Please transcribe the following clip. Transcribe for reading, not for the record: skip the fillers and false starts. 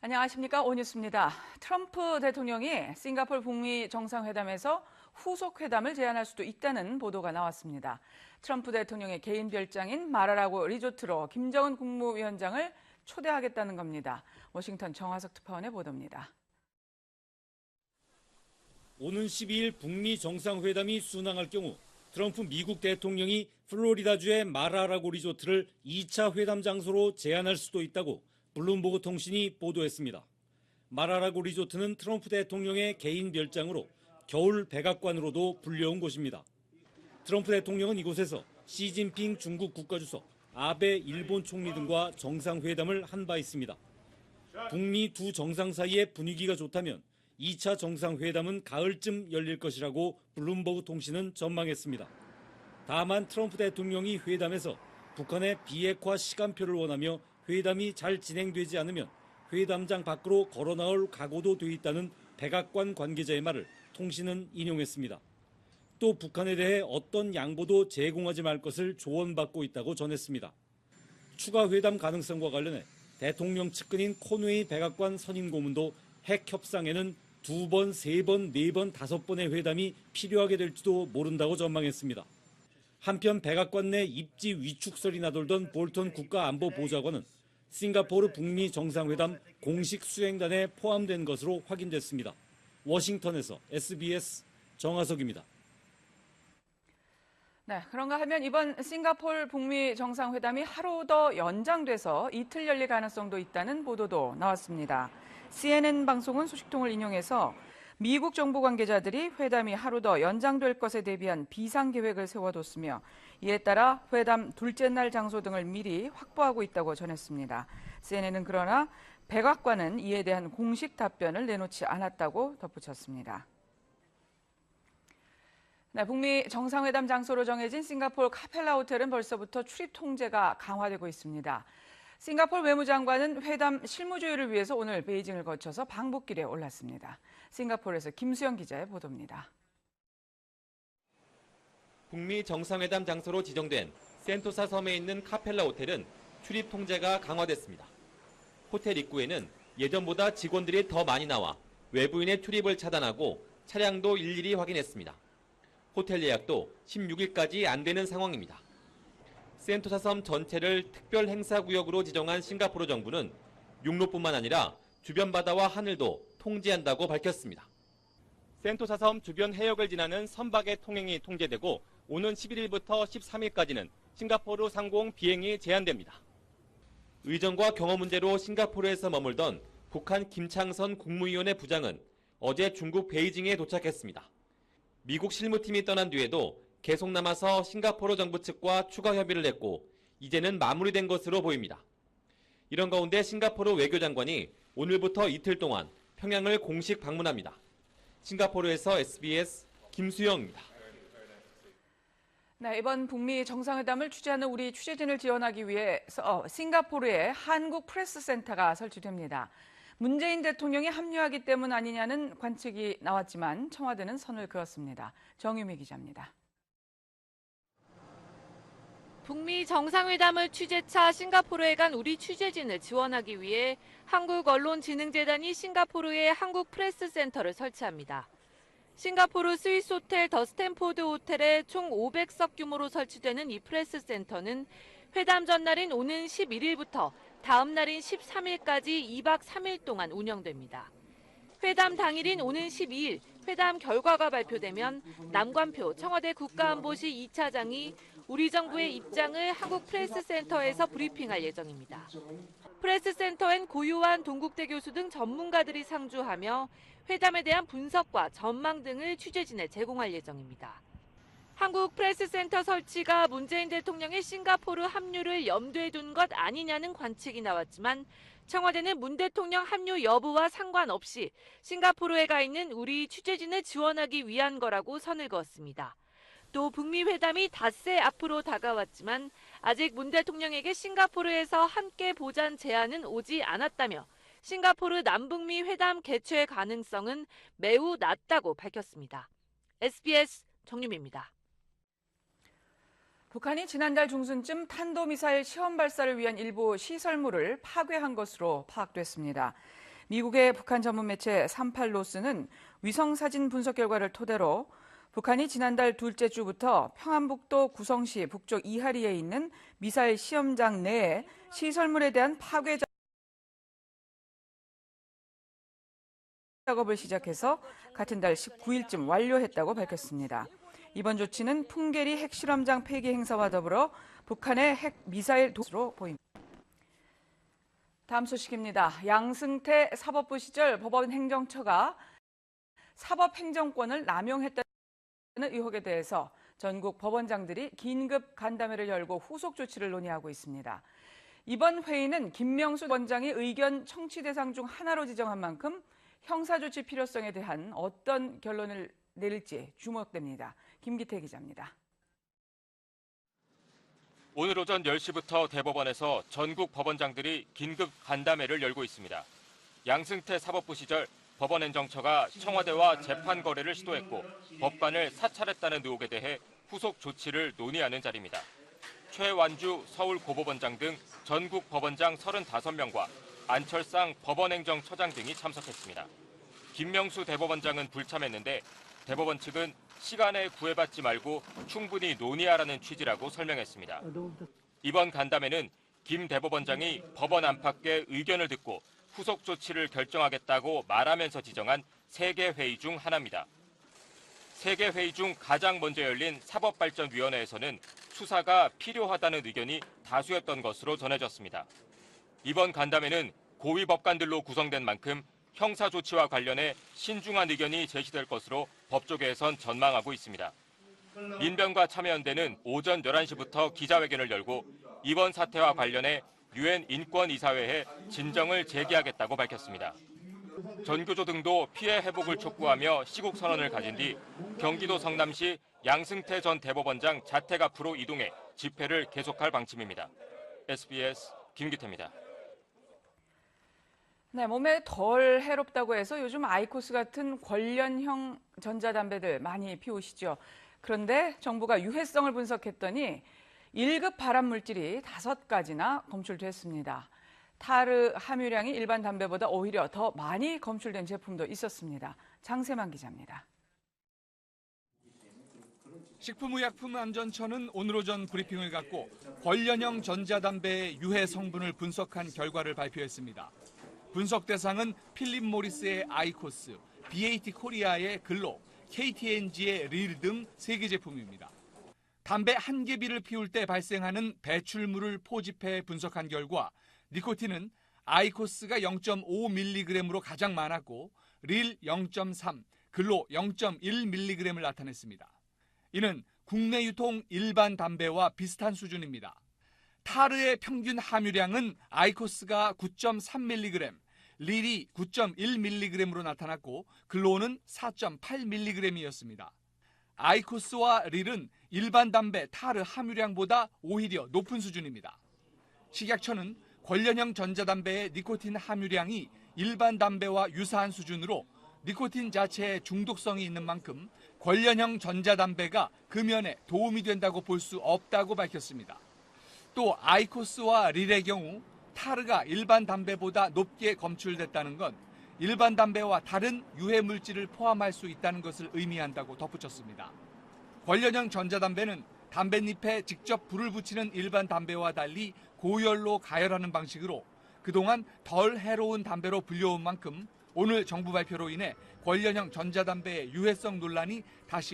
안녕하십니까. 오뉴스입니다. 트럼프 대통령이 싱가포르 북미 정상회담에서 후속 회담을 제안할 수도 있다는 보도가 나왔습니다. 트럼프 대통령의 개인 별장인 마라라고 리조트로 김정은 국무위원장을 초대하겠다는 겁니다. 워싱턴 정화석 특파원의 보도입니다. 오는 12일 북미 정상회담이 순항할 경우 트럼프 미국 대통령이 플로리다주의 마라라고 리조트를 2차 회담 장소로 제안할 수도 있다고 블룸버그 통신이 보도했습니다. 마라라고 리조트는 트럼프 대통령의 개인 별장으로 겨울 백악관으로도 불려온 곳입니다. 트럼프 대통령은 이곳에서 시진핑 중국 국가주석, 아베 일본 총리 등과 정상회담을 한 바 있습니다. 북미 두 정상 사이의 분위기가 좋다면 2차 정상회담은 가을쯤 열릴 것이라고 블룸버그 통신은 전망했습니다. 다만 트럼프 대통령이 회담에서 북한의 비핵화 시간표를 원하며 회담이 잘 진행되지 않으면 회담장 밖으로 걸어나올 각오도 돼 있다는 백악관 관계자의 말을 통신은 인용했습니다. 또 북한에 대해 어떤 양보도 제공하지 말 것을 조언받고 있다고 전했습니다. 추가 회담 가능성과 관련해 대통령 측근인 코노이 백악관 선임 고문도 핵 협상에는 2번, 3번, 4번, 5번의 회담이 필요하게 될지도 모른다고 전망했습니다. 한편 백악관 내 입지 위축설이 나돌던 볼턴 국가안보보좌관은 싱가포르 북미 정상회담 공식 수행단에 포함된 것으로 확인됐습니다. 워싱턴에서 SBS 정하석입니다. 네, 그런가 하면 이번 싱가포르 북미 정상회담이 하루 더 연장돼서 이틀 열릴 가능성도 있다는 보도도 나왔습니다. CNN 방송은 소식통을 인용해서 미국 정부 관계자들이 회담이 하루 더 연장될 것에 대비한 비상계획을 세워뒀으며 이에 따라 회담 둘째 날 장소 등을 미리 확보하고 있다고 전했습니다. CNN은 그러나 백악관은 이에 대한 공식 답변을 내놓지 않았다고 덧붙였습니다. 네, 북미 정상회담 장소로 정해진 싱가포르 카펠라 호텔은 벌써부터 출입 통제가 강화되고 있습니다. 싱가포르 외무장관은 회담 실무조율을 위해서 오늘 베이징을 거쳐서 방북길에 올랐습니다. 싱가포르에서 김수영 기자의 보도입니다. 북미 정상회담 장소로 지정된 센토사 섬에 있는 카펠라 호텔은 출입 통제가 강화됐습니다. 호텔 입구에는 예전보다 직원들이 더 많이 나와 외부인의 출입을 차단하고 차량도 일일이 확인했습니다. 호텔 예약도 16일까지 안 되는 상황입니다. 센토사 섬 전체를 특별 행사구역으로 지정한 싱가포르 정부는 육로뿐만 아니라 주변 바다와 하늘도 통제한다고 밝혔습니다. 센토사 섬 주변 해역을 지나는 선박의 통행이 통제되고 오는 11일부터 13일까지는 싱가포르 상공 비행이 제한됩니다. 의전과 경호 문제로 싱가포르에서 머물던 북한 김창선 국무위원회 부장은 어제 중국 베이징에 도착했습니다. 미국 실무팀이 떠난 뒤에도 계속 남아서 싱가포르 정부 측과 추가 협의를 했고 이제는 마무리된 것으로 보입니다. 이런 가운데 싱가포르 외교장관이 오늘부터 이틀 동안 평양을 공식 방문합니다. 싱가포르에서 SBS 김수영입니다. 네, 이번 북미 정상회담을 취재하는 우리 취재진을 지원하기 위해서 싱가포르에 한국 프레스센터가 설치됩니다. 문재인 대통령이 합류하기 때문 아니냐는 관측이 나왔지만 청와대는 선을 그었습니다. 정유미 기자입니다. 북미 정상회담을 취재차 싱가포르에 간 우리 취재진을 지원하기 위해 한국언론진흥재단이 싱가포르에 한국 프레스센터를 설치합니다. 싱가포르 스위스 호텔 더 스탠포드 호텔에 총 500석 규모로 설치되는 이 프레스센터는 회담 전날인 오는 11일부터 다음 날인 13일까지 2박 3일 동안 운영됩니다. 회담 당일인 오는 12일 회담 결과가 발표되면 남관표 청와대 국가안보실 2차장이 우리 정부의 입장을 한국 프레스센터에서 브리핑할 예정입니다. 프레스센터엔 고유한 동국대 교수 등 전문가들이 상주하며 회담에 대한 분석과 전망 등을 취재진에 제공할 예정입니다. 한국 프레스센터 설치가 문재인 대통령의 싱가포르 합류를 염두에 둔 것 아니냐는 관측이 나왔지만 청와대는 문 대통령 합류 여부와 상관없이 싱가포르에 가 있는 우리 취재진을 지원하기 위한 거라고 선을 그었습니다. 또 북미 회담이 닷새 앞으로 다가왔지만 아직 문 대통령에게 싱가포르에서 함께 보자는 제안은 오지 않았다며 싱가포르 남북미 회담 개최 가능성은 매우 낮다고 밝혔습니다. SBS 정유미입니다. 북한이 지난달 중순쯤 탄도미사일 시험 발사를 위한 일부 시설물을 파괴한 것으로 파악됐습니다. 미국의 북한 전문 매체 38로스는 위성사진 분석 결과를 토대로 북한이 지난달 둘째 주부터 평안북도 구성시 북쪽 이하리에 있는 미사일 시험장 내에 시설물에 대한 파괴 작업을 시작해서 같은 달 19일쯤 완료했다고 밝혔습니다. 이번 조치는 풍계리 핵실험장 폐기 행사와 더불어 북한의 핵 미사일 도구로 보입니다. 다음 소식입니다. 양승태 사법부 시절 법원 행정처가 사법행정권을 남용했다는 의혹에 대해서 전국 법원장들이 긴급 간담회를 열고 후속 조치를 논의하고 있습니다. 이번 회의는 김명수 원장이 의견 청취 대상 중 하나로 지정한 만큼 형사조치 필요성에 대한 어떤 결론을 내릴지 주목됩니다. 김기태 기자입니다. 오늘 오전 10시부터 대법원에서 전국 법원장들이 긴급 간담회를 열고 있습니다. 양승태 사법부 시절 법원행정처가 청와대와 재판 거래를 시도했고 법관을 사찰했다는 의혹에 대해 후속 조치를 논의하는 자리입니다. 최완주 서울고법원장 등 전국 법원장 35명과 안철상 법원행정처장 등이 참석했습니다. 김명수 대법원장은 불참했는데 대법원 측은 시간에 구애받지 말고 충분히 논의하라는 취지라고 설명했습니다. 이번 간담회는 김 대법원장이 법원 안팎의 의견을 듣고 후속 조치를 결정하겠다고 말하면서 지정한 3개 회의 중 하나입니다. 3개 회의 중 가장 먼저 열린 사법발전위원회에서는 수사가 필요하다는 의견이 다수였던 것으로 전해졌습니다. 이번 간담회는 고위 법관들로 구성된 만큼 형사 조치와 관련해 신중한 의견이 제시될 것으로 법조계에선 전망하고 있습니다. 민변과 참여연대는 오전 11시부터 기자회견을 열고 이번 사태와 관련해 유엔 인권이사회에 진정을 제기하겠다고 밝혔습니다. 전교조 등도 피해 회복을 촉구하며 시국 선언을 가진 뒤 경기도 성남시 양승태 전 대법원장 자택 앞으로 이동해 집회를 계속할 방침입니다. SBS 김기태입니다. 네, 몸에 덜 해롭다고 해서 요즘 아이코스 같은 관련형 전자담배들 많이 피우시죠. 그런데 정부가 유해성을 분석했더니 1급 발암 물질이 5가지나 검출됐습니다. 타르 함유량이 일반 담배보다 오히려 더 많이 검출된 제품도 있었습니다. 장세만 기자입니다. 식품의약품안전처는 오늘 오전 브리핑을 갖고 관련형 전자담배의 유해 성분을 분석한 결과를 발표했습니다. 분석 대상은 필립 모리스의 아이코스, BAT 코리아의 글로, KT&G의 릴 등 3개 제품입니다. 담배 한 개비를 피울 때 발생하는 배출물을 포집해 분석한 결과 니코틴은 아이코스가 0.5mg으로 가장 많았고 릴 0.3, 글로 0.1mg을 나타냈습니다. 이는 국내 유통 일반 담배와 비슷한 수준입니다. 타르의 평균 함유량은 아이코스가 9.3mg, 릴이 9.1mg으로 나타났고 글로는 4.8mg이었습니다. 아이코스와 릴은 일반 담배 타르 함유량보다 오히려 높은 수준입니다. 식약처는 관련형 전자담배의 니코틴 함유량이 일반 담배와 유사한 수준으로 니코틴 자체에 중독성이 있는 만큼 관련형 전자담배가 금연에 도움이 된다고 볼 수 없다고 밝혔습니다. 또 아이코스와 릴의 경우 타르가 일반 담배보다 높게 검출됐다는 건 일반 담배와 다른 유해 물질을 포함할 수 있다는 것을 의미한다고 덧붙였습니다. 관련형 전자담배는 담뱃잎에 직접 불을 붙이는 일반 담배와 달리 고열로 가열하는 방식으로 그동안 덜 해로운 담배로 불려온 만큼 오늘 정부 발표로 인해 관련형 전자담배의 유해성 논란이 다시